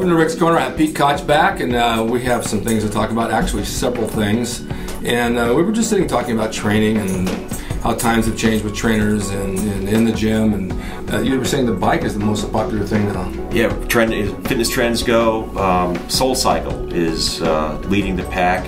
Welcome to Rick's Corner. I'm Pete Koch back, and we have some things to talk about, actually several things. And we were just sitting talking about training and how times have changed with trainers and in the gym. And you were saying the bike is the most popular thing now. Yeah, fitness trends go. SoulCycle is leading the pack.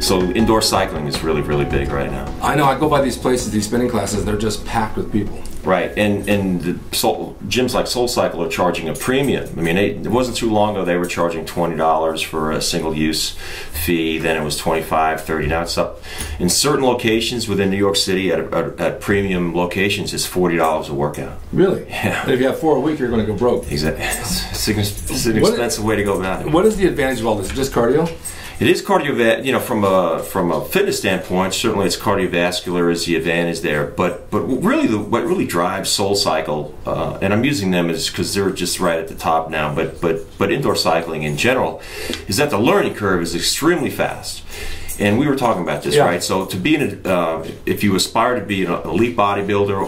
So indoor cycling is really, really big right now. I know, I go by these places, these spinning classes, they're just packed with people. Right, and the gyms like SoulCycle are charging a premium. I mean, it wasn't too long ago they were charging $20 for a single-use fee. Then it was $25, $30. Now it's up in certain locations within New York City at premium locations. It's $40 a workout. Really? Yeah. And if you have 4 a week, you're going to go broke. Exactly. It's an expensive way to go about it. What is the advantage of all this? Just cardio? It is cardiovascular, you know, from a fitness standpoint. Certainly, it's cardiovascular is the advantage there. But really, what really drives SoulCycle, and I'm using them is because they're just right at the top now. But indoor cycling in general is that the learning curve is extremely fast. And we were talking about this, right? So to be if you aspire to be an elite bodybuilder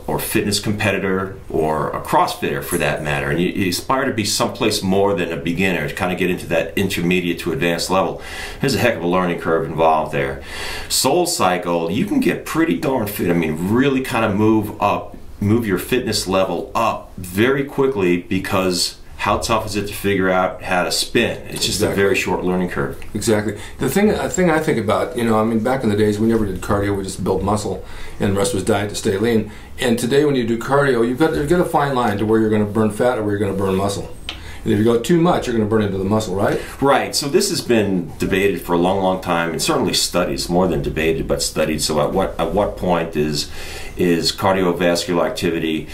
or fitness competitor or a CrossFitter for that matter, and you aspire to be someplace more than a beginner, to kind of get into that intermediate to advanced level, there's a heck of a learning curve involved there. SoulCycle, you can get pretty darn fit. I mean, really kind of move your fitness level up very quickly because how tough is it to figure out how to spin? It's just a very short learning curve. Exactly. The thing I think about, you know, I mean, back in the days we never did cardio, we just built muscle, and the rest was diet to stay lean. And today when you do cardio, you've got a fine line to where you're going to burn fat or where you're going to burn muscle. And if you go too much, you're going to burn into the muscle, right? Right. So this has been debated for a long, long time, and certainly studied, more than debated, but studied. So at what point is cardiovascular activity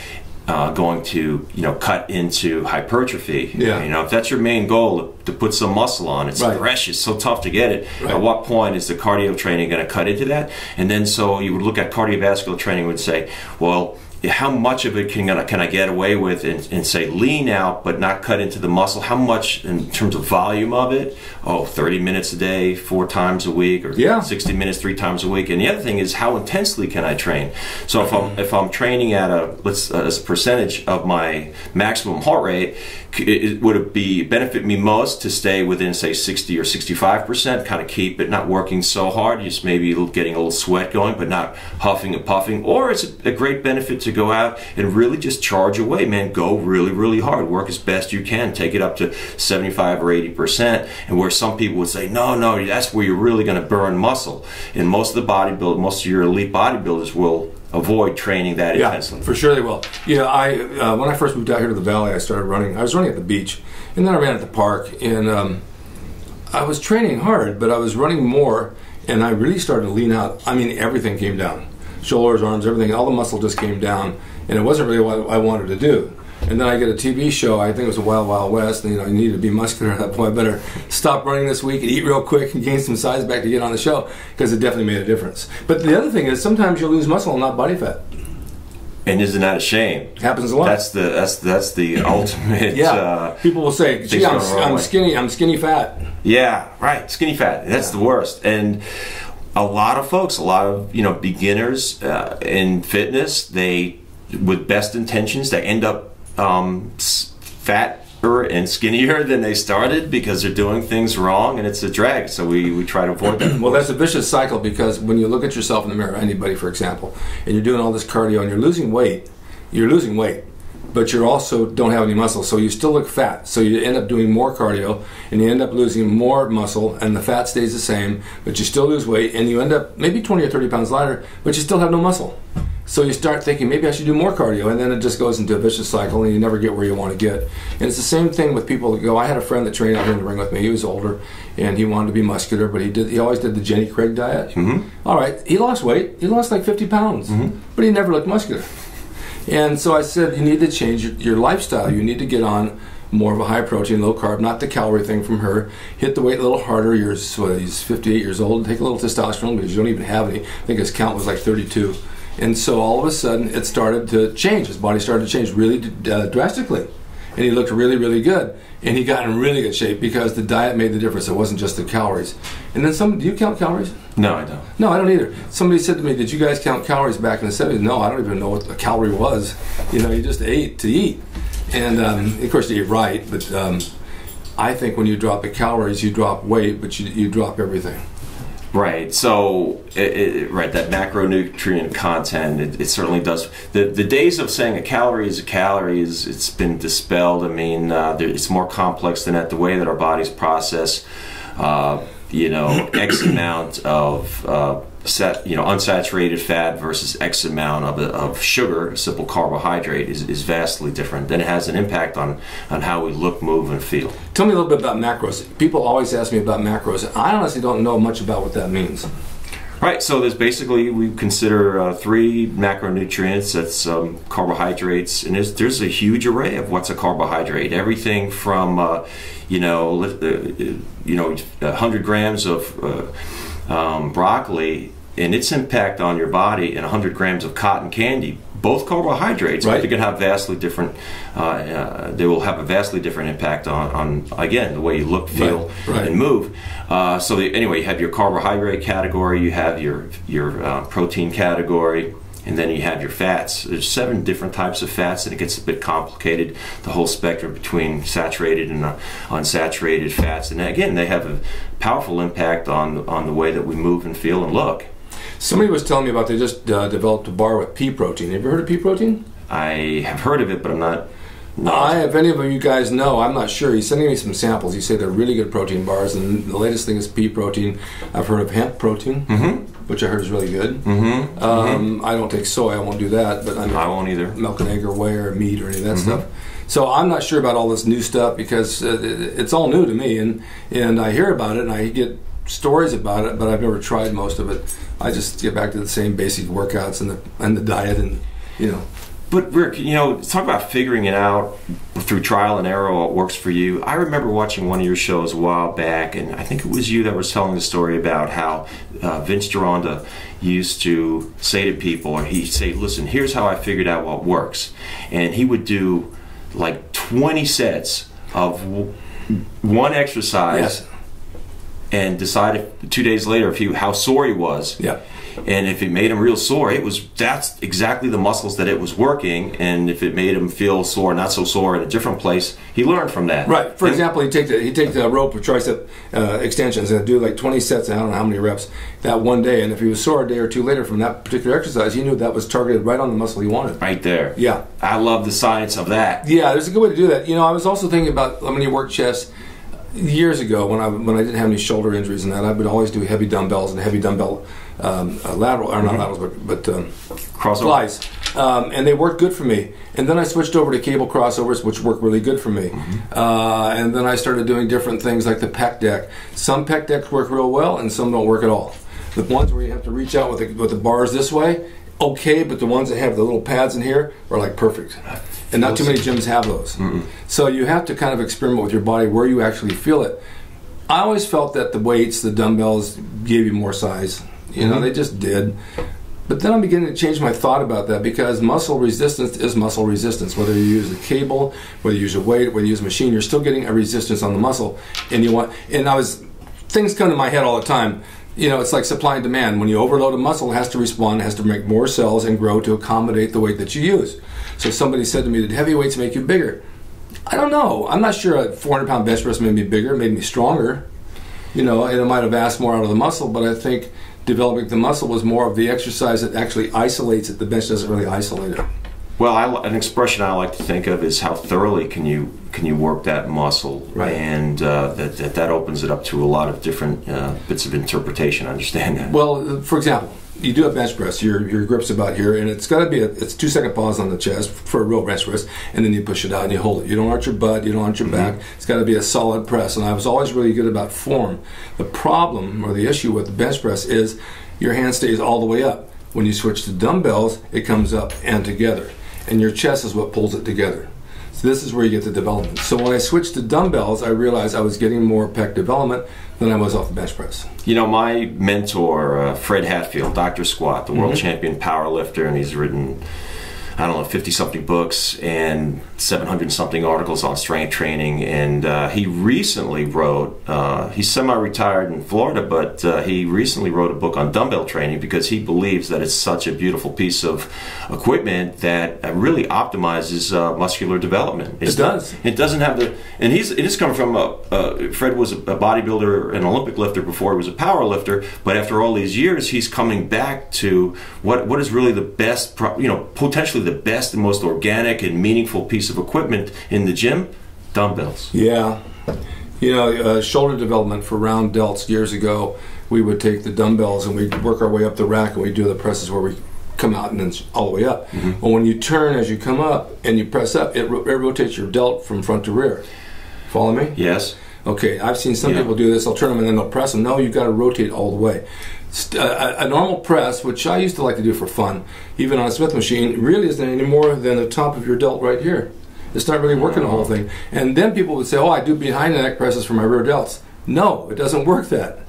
going to, you know, cut into hypertrophy? Yeah. You know, if that's your main goal, to put some muscle on, it's fresh, it's so tough to get it. Right. At what point is the cardio training going to cut into that? And then so you would look at cardiovascular training and would say, well, how much of it can I get away with and say lean out but not cut into the muscle? How much in terms of volume of it? Oh, 30 minutes a day, 4 times a week, or 60 minutes 3 times a week. And the other thing is, how intensely can I train? So if I'm training at a percentage of my maximum heart rate, would it benefit me most to stay within, say, 60 or 65%, kind of keep it not working so hard, just maybe getting a little sweat going but not huffing and puffing? Or is it a great benefit to go out and really just charge away, man? Go really, really hard, work as best you can, take it up to 75 or 80%, and where some people would say, no, that's where you're really going to burn muscle. And most of most of your elite bodybuilders will avoid training that intensely. For sure they will. Yeah, when I first moved out here to the valley, I started running. I was running at the beach, and then I ran at the park, and I was training hard, but I was running more, and I really started to lean out. I mean, everything came down. Shoulders, arms, everything, all the muscle just came down, and it wasn't really what I wanted to do. And then I get a TV show, I think it was a Wild Wild West, and you know, you need to be muscular at that point. I better stop running this week and eat real quick and gain some size back to get on the show, because it definitely made a difference. But the other thing is, sometimes you'll lose muscle and not body fat. And isn't that a shame? It happens a lot. That's the ultimate. People will say, "Gee, I'm skinny fat." Yeah, right, skinny fat. That's the worst. And a lot of folks, you know, beginners in fitness, with best intentions, they end up fatter and skinnier than they started because they're doing things wrong, and it's a drag. So we try to avoid that. Well, that's a vicious cycle, because when you look at yourself in the mirror, anybody for example, and you're doing all this cardio and you're losing weight, but you also don't have any muscle, so you still look fat. So you end up doing more cardio, and you end up losing more muscle, and the fat stays the same, but you still lose weight, and you end up maybe 20 or 30 pounds lighter, but you still have no muscle. So you start thinking, maybe I should do more cardio, and then it just goes into a vicious cycle, and you never get where you want to get. And it's the same thing with people that go, I had a friend that trained out here in the ring with me. He was older, and he wanted to be muscular, but he always did the Jenny Craig diet. All right, he lost weight. He lost like 50 pounds, but he never looked muscular. And so I said, you need to change your lifestyle. You need to get on more of a high protein, low carb, not the calorie thing from her. Hit the weight a little harder. He's 58 years old. Take a little testosterone because you don't even have any. I think his count was like 32. And so all of a sudden it started to change. His body started to change really drastically. And he looked really, really good. And he got in really good shape because the diet made the difference. It wasn't just the calories. And then do you count calories? No, I don't. No, I don't either. Somebody said to me, did you guys count calories back in the 70s? No, I don't even know what a calorie was. You know, you just ate to eat. And of course you eat right, but I think when you drop the calories, you drop weight, but you drop everything. Right. So, right, that macronutrient content, it certainly does. The days of saying a calorie is a calorie it's been dispelled. I mean, it's more complex than that. The way that our bodies process, X amount of unsaturated fat versus X amount of sugar, simple carbohydrate, is vastly different. Then it has an impact on how we look, move, and feel. Tell me a little bit about macros. People always ask me about macros. I honestly don't know much about what that means. Right, so there's basically, we consider 3 macronutrients. That's carbohydrates, and there's a huge array of what's a carbohydrate. Everything from 100 grams of broccoli and its impact on your body, and 100 grams of cotton candy, both carbohydrates, right, but they can have vastly different. They will have a vastly different impact on again, the way you look, feel, right, and move. Anyway, you have your carbohydrate category, you have your protein category, and then you have your fats. There's 7 different types of fats, and it gets a bit complicated, the whole spectrum between saturated and unsaturated fats. And again, they have a powerful impact on the way that we move and feel and look. Somebody was telling me about they just developed a bar with pea protein. Have you heard of pea protein? I have heard of it, but I'm not. If any of you guys know, I'm not sure. He's sending me some samples. He said they're really good protein bars, and the latest thing is pea protein. I've heard of hemp protein, which I heard is really good. I don't take soy. I won't do that. But I won't either. Milk and egg or whey or meat or any of that stuff. So I'm not sure about all this new stuff because it's all new to me, and I hear about it and I get stories about it, but I've never tried most of it. I just get back to the same basic workouts and the diet, and But Rick, talk about figuring it out through trial and error what works for you. I remember watching one of your shows a while back, and I think it was you that was telling the story about how Vince Gironda used to say to people, or he'd say, listen, here's how I figured out what works. And he would do like 20 sets of one exercise, yes, and decide 2 days later how sore he was. Yeah. And if it made him real sore, that's exactly the muscles that it was working. And if it made him feel sore, not so sore in a different place, he learned from that. Right. For example, he'd take the rope with tricep extensions and do like 20 sets, and I don't know how many reps that one day. And if he was sore a day or two later from that particular exercise, he knew that was targeted right on the muscle he wanted. Right there. Yeah. I love the science of that. Yeah, there's a good way to do that. I was also thinking about when you work chest. Years ago, when I didn't have any shoulder injuries and that, I would always do heavy dumbbells and heavy dumbbell lateral, or not laterals, but flies, and they worked good for me. And then I switched over to cable crossovers, which worked really good for me. And then I started doing different things like the Pec Deck. Some Pec Decks work real well, and some don't work at all. The ones where you have to reach out with the bars this way, okay, but the ones that have the little pads in here are like perfect. And not too many gyms have those. So you have to kind of experiment with your body where you actually feel it. I always felt that the weights, the dumbbells, gave you more size. They just did. But then I'm beginning to change my thought about that, because muscle resistance is muscle resistance. Whether you use a cable, whether you use a weight, whether you use a machine, you're still getting a resistance on the muscle. Things come to my head all the time. It's like supply and demand. When you overload a muscle, it has to respond, it has to make more cells and grow to accommodate the weight that you use. So somebody said to me, did heavy weights make you bigger? I don't know. I'm not sure a 400-pound bench press made me bigger, made me stronger. And it might have asked more out of the muscle, but I think developing the muscle was more of the exercise that actually isolates it. The bench doesn't really isolate it. Well, an expression I like to think of is how thoroughly can you work that muscle, right? And that opens it up to a lot of different bits of interpretation. I understand that. Well, for example, you do a bench press. Your grip's about here, and it's got to be it's 2-second pause on the chest for a real bench press, and then you push it out and you hold it. You don't arch your butt, you don't arch your back. It's got to be a solid press. And I was always really good about form. The problem or the issue with the bench press is your hand stays all the way up. When you switch to dumbbells, it comes up and together. And your chest is what pulls it together. So this is where you get the development. So when I switched to dumbbells, I realized I was getting more pec development than I was off the bench press. My mentor, Fred Hatfield, Dr. Squat, the world champion power lifter, and he's written I don't know, 50-something books and 700-something articles on strength training. And he recently wrote, he's semi-retired in Florida, but he recently wrote a book on dumbbell training because he believes that it's such a beautiful piece of equipment that really optimizes muscular development. It does. It doesn't have the, and it is coming from Fred was a bodybuilder, an Olympic lifter before he was a power lifter, but after all these years, he's coming back to what is really the best, potentially the best and most organic and meaningful piece of equipment in the gym: dumbbells. Yeah. Shoulder development for round delts years ago, we would take the dumbbells and we'd work our way up the rack and we'd do the presses where we come out and then all the way up. Mm-hmm. But when you turn as you come up and you press up, it rotates your delt from front to rear. Follow me? Yes. Okay, I've seen some people do this. They'll turn them and then they'll press them. No, you've got to rotate all the way. A normal press, which I used to like to do for fun, even on a Smith machine, really isn't any more than the top of your delt right here. It's not really working the whole thing. And then people would say, oh, I do behind the neck presses for my rear delts. No, it doesn't work that.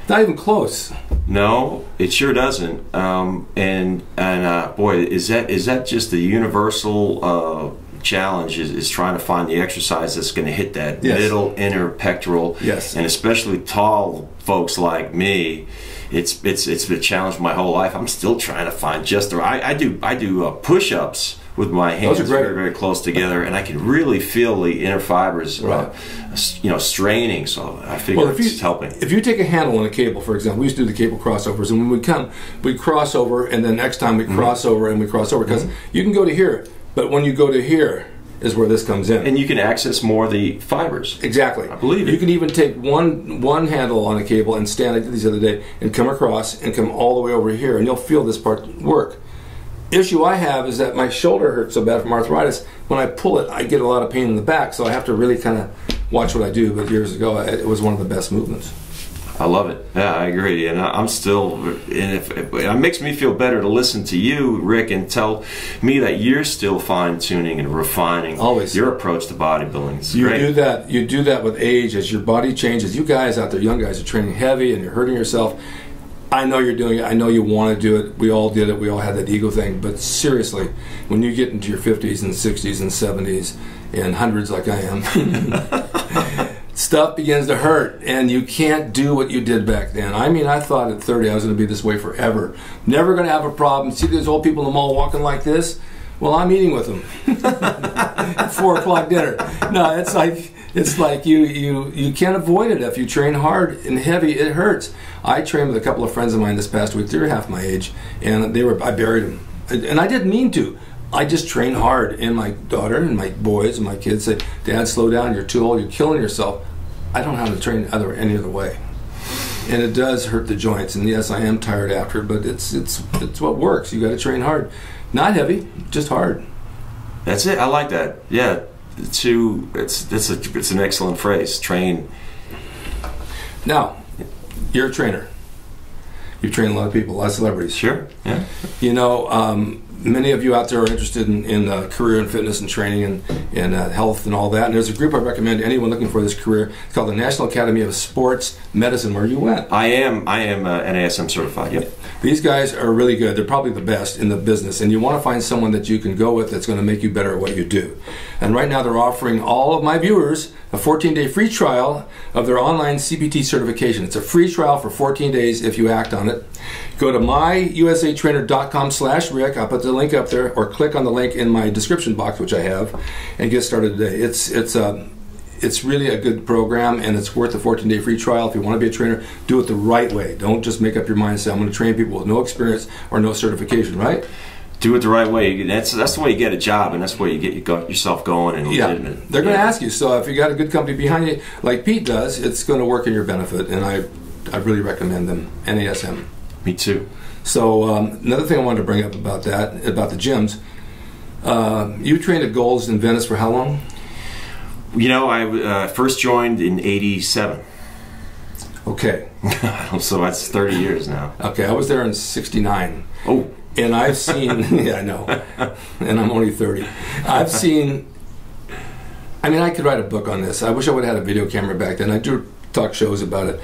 Not even close. No, it sure doesn't. Boy, is that just the universal challenge is trying to find the exercise that's going to hit that middle inner pectoral. Yes. And especially tall folks like me, it's been a challenge my whole life. I'm still trying to find just the right. I do push-ups with my hands very, very close together, and I can really feel the inner fibers, straining. So I figure it's helping. If you take a handle on a cable, for example, we used to do the cable crossovers, and when we come, we cross over, and then next time we cross over, and we cross over, because you can go to here, but when you go to here is where this comes in. And you can access more of the fibers. Exactly. I believe it. You can even take one handle on a cable and stand, I did these the other day, and come across and come all the way over here, and you'll feel this part work. Issue I have is that my shoulder hurts so bad from arthritis. When I pull it, I get a lot of pain in the back, so I have to really kind of watch what I do. But years ago, it was one of the best movements. I love it. Yeah, I agree. And I'm still, and it makes me feel better to listen to you, Rick, and tell me that you're still fine-tuning and refining your approach to bodybuilding. It's great. You do that with age as your body changes. You guys out there, young guys, are training heavy and you're hurting yourself. I know you're doing it. I know you want to do it. We all did it. We all had that ego thing. But seriously, when you get into your 50s and 60s and 70s and hundreds like I am, stuff begins to hurt, and you can't do what you did back then. I mean, I thought at 30 I was going to be this way forever. Never going to have a problem. See these old people in the mall walking like this? Well, I'm eating with them at 4 o'clock dinner. No, it's like you can't avoid it. If you train hard and heavy, it hurts. I trained with a couple of friends of mine this past week. They were half my age, and I buried them. And I didn't mean to. I just train hard. And my daughter and my boys and my kids say, "Dad, slow down. You're too old. You're killing yourself." I don't know how to train any other way. And it does hurt the joints. And yes, I am tired after, but it's what works. You got to train hard. Not heavy, just hard. That's it. I like that. Yeah. It's an excellent phrase. Train. Now, you're a trainer. You've trained a lot of people, a lot of celebrities. Sure. Yeah. Many of you out there are interested in career and fitness and training and health and all that. And there's a group I recommend to anyone looking for this career. It's called the National Academy of Sports Medicine, where you went. I am NASM certified. Yep. These guys are really good. They're probably the best in the business, and you want to find someone that you can go with that's going to make you better at what you do. And right now they're offering all of my viewers a 14-day free trial of their online CPT certification. It's a free trial for 14 days if you act on it. Go to myusatrainer.com/Rick. I'll put the link up there, or click on the link in my description box, which I have, and get started today. It's really a good program, and it's worth the 14-day free trial. If you want to be a trainer, do it the right way. Don't just make up your mind and say, I'm going to train people with no experience or no certification, right? Do it the right way. That's the way you get a job, and that's the way you get yourself going and legitimate. They're going to ask you. So if you got a good company behind you, like Pete does, it's going to work in your benefit, and I really recommend them. NASM. Me too. So another thing I wanted to bring up about the gyms. You trained at Gold's in Venice for how long? I first joined in '87. Okay. So that's 30 years now. Okay, I was there in '69. Oh. And I've seen, yeah, I know, and I'm only 30. I've seen, I could write a book on this. I wish I would have had a video camera back then. I do talk shows about it.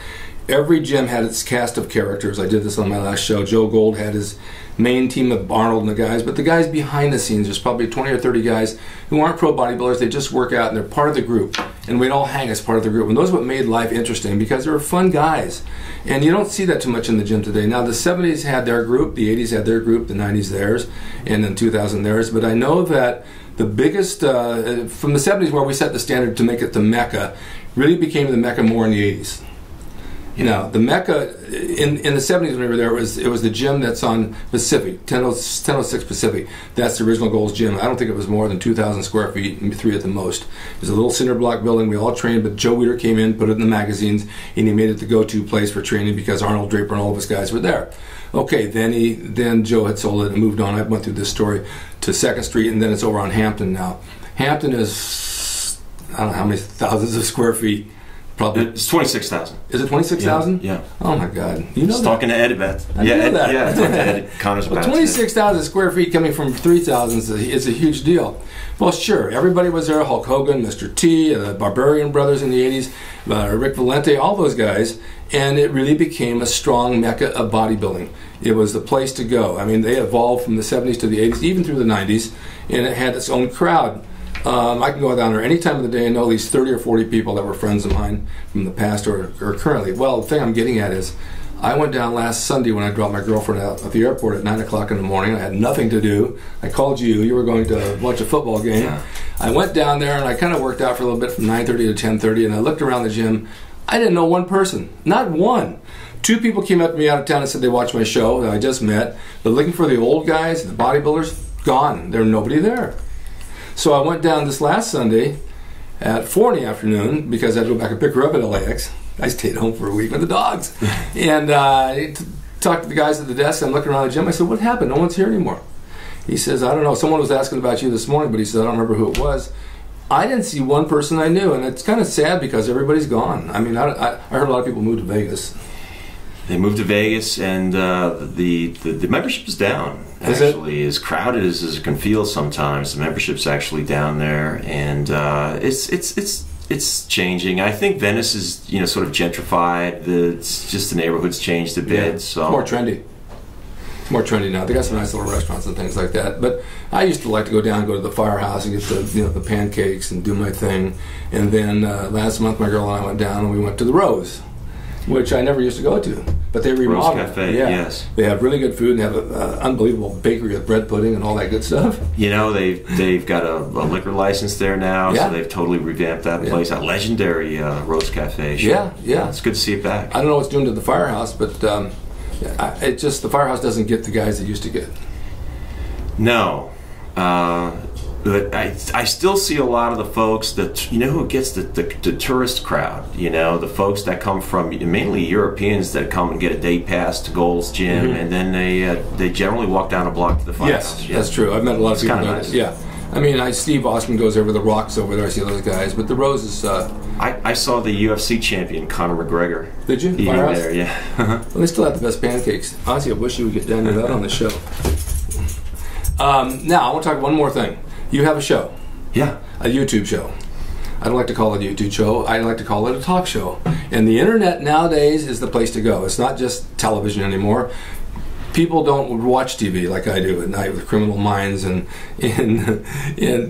Every gym had its cast of characters. I did this on my last show. Joe Gold had his main team of Arnold and the guys, but the guys behind the scenes, there's probably 20 or 30 guys who aren't pro bodybuilders. They just work out and they're part of the group, and we'd all hang as part of the group. And those are what made life interesting, because they were fun guys, and you don't see that too much in the gym today. Now, the 70s had their group, the 80s had their group, the 90s theirs, and then 2000 theirs. But I know that the biggest, from the 70s, where we set the standard to make it the Mecca, really became the Mecca more in the 80s. You know, the Mecca in the 70s when we were there, it was the gym that's on Pacific, 1006 Pacific. That's the original Gold's Gym. I don't think it was more than 2,000 square feet, 3 at the most. It was a little cinder block building. We all trained, but Joe Weider came in, put it in the magazines, and he made it the go-to place for training because Arnold Draper and all of his guys were there. Okay, then Joe had sold it and moved on. I went through this story to 2nd Street, and then it's over on Hampton now. Hampton is, I don't know how many thousands of square feet. Probably. It's 26,000. Is it 26,000? Yeah. Oh my God! You know that. Talking to Ed about that. I know that. Yeah, talking to Ed Connors about 26,000 square feet coming from 3,000 is a huge deal. Well, sure, everybody was there. Hulk Hogan, Mr. T, the Barbarian Brothers in the 80s, Rick Valente, all those guys, and it really became a strong mecca of bodybuilding. It was the place to go. I mean, they evolved from the 70s to the 80s, even through the 90s, and it had its own crowd. I can go down there any time of the day and know at least 30 or 40 people that were friends of mine from the past or currently. Well, the thing I'm getting at is, I went down last Sunday when I dropped my girlfriend out at the airport at 9 o'clock in the morning. I had nothing to do. I called you. You were going to watch a football game. Yeah. I went down there and I kind of worked out for a little bit from 9:30 to 10:30, and I looked around the gym. I didn't know one person. Not one. 2 people came up to me out of town and said they watched my show that I just met. But looking for the old guys, the bodybuilders, gone. There's nobody there. So I went down this last Sunday at 4 in the afternoon because I had to go back and pick her up at LAX. I stayed home for a week with the dogs. And I talked to the guys at the desk. I'm looking around the gym. I said, what happened? No one's here anymore. He says, I don't know. Someone was asking about you this morning, but he said, I don't remember who it was. I didn't see one person I knew, and it's kind of sad because everybody's gone. I mean, I heard a lot of people move to Vegas. They moved to Vegas, and the membership is down. Actually, as crowded as it can feel sometimes, the membership's actually down there, and it's changing. I think Venice is sort of gentrified. It's just the neighborhood's changed a bit. Yeah. So it's more trendy. It's more trendy now. They got some nice little restaurants and things like that. But I used to like to go down, go to the firehouse, and get the pancakes and do my thing. And then last month, my girl and I went down and we went to the Rose, which I never used to go to, but they remodeled. Rose Cafe, yeah. Yes. They have really good food and have an unbelievable bakery with bread pudding and all that good stuff. They've got a liquor license there now, yeah. So they've totally revamped that place. A legendary Rose Cafe. Sure. Yeah, yeah. It's good to see it back. I don't know what's doing to the firehouse, but it just, the firehouse doesn't get the guys it used to get. No. But I still see a lot of the folks that, who gets the tourist crowd, the folks that come from, mainly Europeans that come and get a day pass to Gold's Gym, and then they generally walk down a block to the firehouse. Yes, that's true. I've met a lot of people. Kind of nice. Yeah. I mean, Steve Austin goes over the rocks over there. I see those guys, but the Rose is. I saw the UFC champion Conor McGregor. Did you? Eating Firehouse? there, yeah. Well, they still have the best pancakes. Honestly, I wish you would get down to that on the show. Now, I want to talk one more thing. You have a show. Yeah. A YouTube show. I don't like to call it a YouTube show. I like to call it a talk show. And the internet nowadays is the place to go. It's not just television anymore. People don't watch TV like I do at night with Criminal Minds and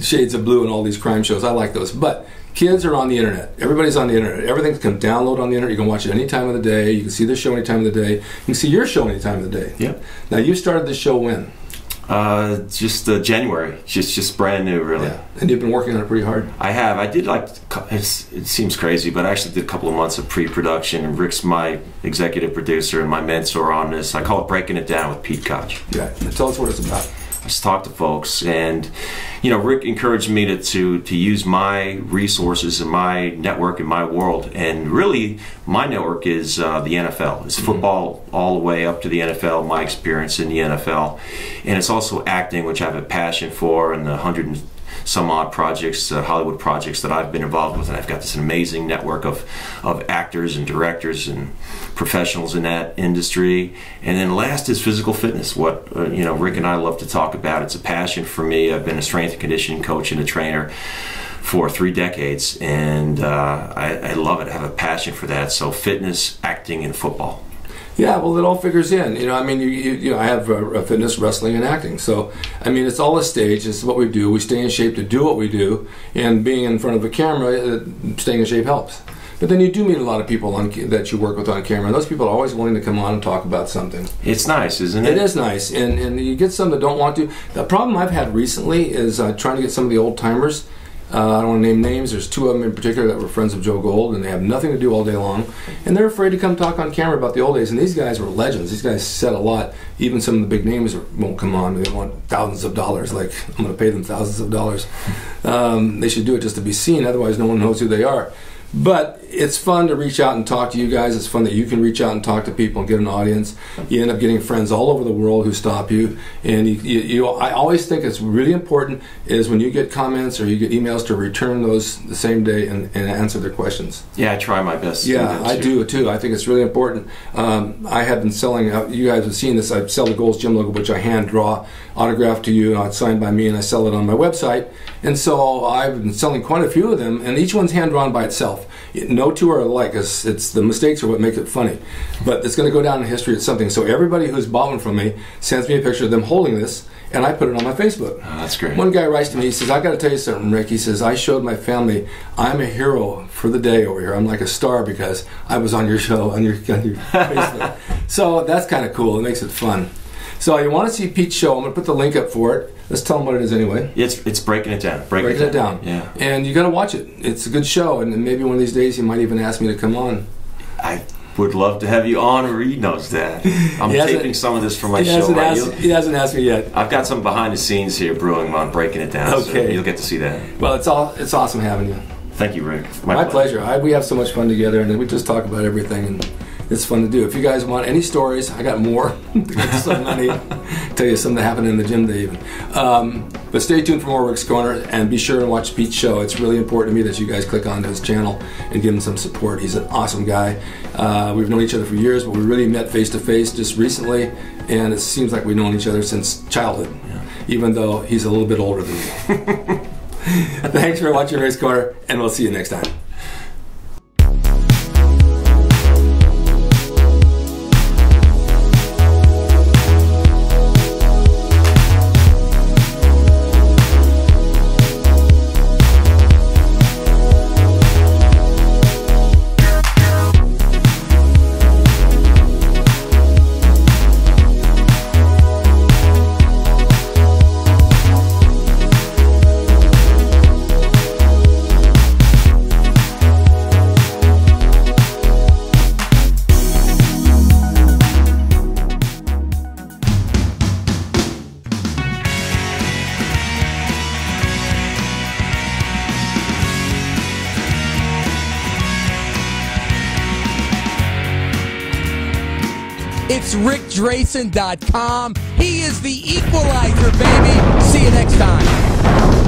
Shades of Blue and all these crime shows. I like those. But kids are on the internet. Everybody's on the internet. Everything can download on the internet. You can watch it any time of the day. You can see the show any time of the day. You can see your show any time of the day. Yep. Now, you started this show when? Just January. Just brand new, really. Yeah. And you've been working on it pretty hard. I have. I did it seems crazy, but I actually did a couple of months of pre-production. And Rick's my executive producer and my mentor on this. I call it Breaking It Down with Pete KOCH. Yeah. Tell us what it's about. I just talk to folks, and Rick encouraged me to use my resources and my network in my world, and really my network is the NFL. It's football all the way up to the NFL, my experience in the NFL, and it's also acting, which I have a passion for, and the 100 and some odd projects, Hollywood projects that I've been involved with, and I've got this amazing network of actors and directors and professionals in that industry. And then last is physical fitness, what Rick and I love to talk about. It's a passion for me. I've been a strength and conditioning coach and a trainer for 3 decades, and I love it. I have a passion for that. So fitness, acting, and football. Yeah, well, it all figures in. You know, I mean, you know, I have fitness, wrestling, and acting. So, I mean, it's all a stage. It's what we do. We stay in shape to do what we do, and being in front of a camera, staying in shape helps. But then you do meet a lot of people that you work with on camera, and those people are always willing to come on and talk about something. It's nice, isn't it? It is nice, and you get some that don't want to. The problem I've had recently is trying to get some of the old-timers. I don't want to name names. There's 2 of them in particular that were friends of Joe Gold, and they have nothing to do all day long. And they're afraid to come talk on camera about the old days. And these guys were legends. These guys said a lot. Even some of the big names won't come on. They want thousands of dollars. Like, I'm going to pay them thousands of dollars. They should do it just to be seen. Otherwise, no one knows who they are. But it's fun to reach out and talk to you guys. It's fun that you can reach out and talk to people and get an audience. You end up getting friends all over the world who stop you. And I always think it's really important is when you get comments or you get emails to return those the same day and answer their questions. Yeah, I try my best. Yeah, I do too. I think it's really important. I have been selling, you guys have seen this, I sell the Gold's Gym logo, which I hand draw, autographed to you, and it's signed by me, and I sell it on my website. And so I've been selling quite a few of them, and each one's hand drawn by itself. No 2 are alike. It's the mistakes are what make it funny. But it's going to go down in history as something. So everybody who's bought one from me sends me a picture of them holding this, and I put it on my Facebook. Oh, that's great. One guy writes to me, he says, I got to tell you something, Rick. He says, I showed my family I'm a hero for the day over here. I'm like a star because I was on your show, on your Facebook. So that's kind of cool. It makes it fun. So you want to see Pete's show, I'm going to put the link up for it. Let's tell them what it is anyway. It's breaking it down. Breaking it down. Yeah. And you got to watch it. It's a good show, and maybe one of these days he might even ask me to come on. I would love to have you on. Reed knows that. I'm taping some of this for my show. He hasn't asked me yet. I've got some behind the scenes here brewing on breaking it down. Okay. So you'll get to see that. Well, it's awesome having you. Thank you, Rick. My pleasure. We have so much fun together, and we just talk about everything, and it's fun to do. If you guys want any stories, I got more. Some money. Tell you something that happened in the gym day even. But stay tuned for more Rick's Corner, and be sure and watch Pete's show. It's really important to me that you guys click onto his channel and give him some support. He's an awesome guy. We've known each other for years, but we really met face to face just recently, and it seems like we've known each other since childhood, even though he's a little bit older than me. Thanks for watching Rick's Corner, and we'll see you next time. It's rickdrasin.com. He is the equalizer, baby. See you next time.